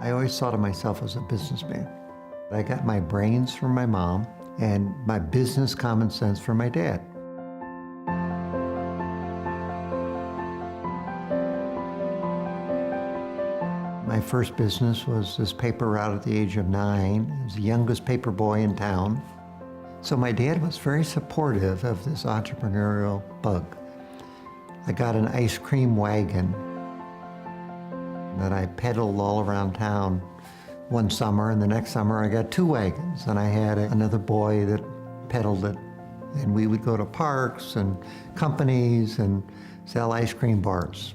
I always thought of myself as a businessman. I got my brains from my mom and my business common sense from my dad. My first business was this paper route at the age of 9. I was the youngest paper boy in town. So my dad was very supportive of this entrepreneurial bug. I got an ice cream wagon that I pedaled all around town one summer, and the next summer I got 2 wagons, and I had another boy that pedaled it. And we would go to parks and companies and sell ice cream bars.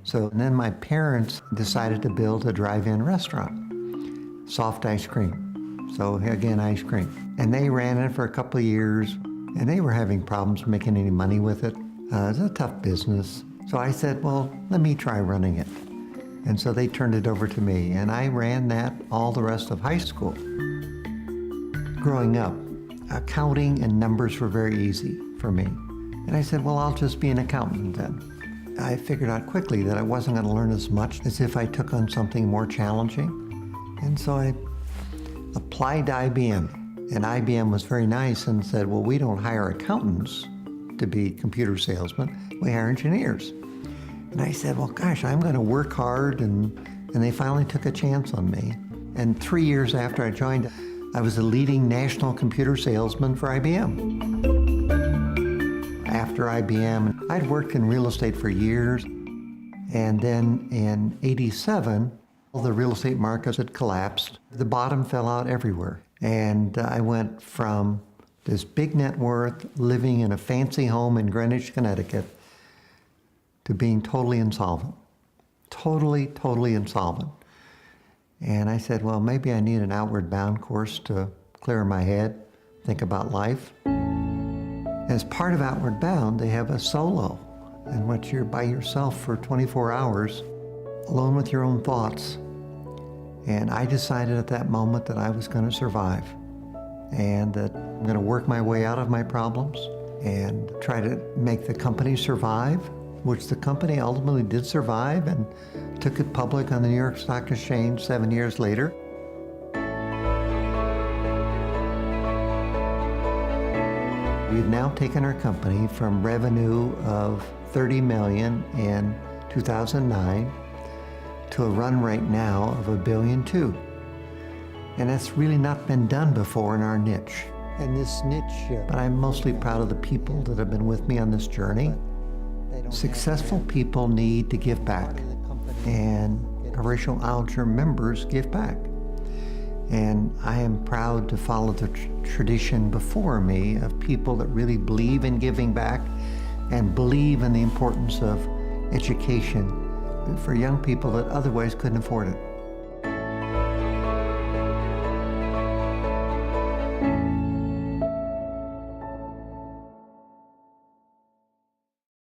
So and then my parents decided to build a drive-in restaurant, soft ice cream. So again, ice cream. And they ran it for a couple of years, and they were having problems making any money with it. It was a tough business. So I said, well, let me try running it. And so they turned it over to me, and I ran that all the rest of high school. Growing up, accounting and numbers were very easy for me. And I said, well, I'll just be an accountant then. I figured out quickly that I wasn't going to learn as much as if I took on something more challenging. And so I applied to IBM. And IBM was very nice and said, well, we don't hire accountants to be computer salesmen. We hire engineers. And I said, well, gosh, I'm going to work hard. And they finally took a chance on me. And 3 years after I joined, I was the leading national computer salesman for IBM. After IBM, I'd worked in real estate for years. And then in '87, all the real estate markets had collapsed. The bottom fell out everywhere. And I went from this big net worth, living in a fancy home in Greenwich, Connecticut, to being totally insolvent. Totally insolvent. And I said, well, maybe I need an outward bound course to clear my head, think about life. As part of Outward Bound, they have a solo, in which you're by yourself for 24 hours, alone with your own thoughts. And I decided at that moment that I was going to survive, and that I'm going to work my way out of my problems and try to make the company survive, which the company ultimately did survive and took it public on the New York Stock Exchange 7 years later. We've now taken our company from revenue of $30 million in 2009 to a run rate now of $1.2 billion. And that's really not been done before in our niche. And this niche, but I'm mostly proud of the people that have been with me on this journey. Successful people need to give back, and Horatio Alger members give back. And I am proud to follow the tradition before me of people that really believe in giving back and believe in the importance of education for young people that otherwise couldn't afford it.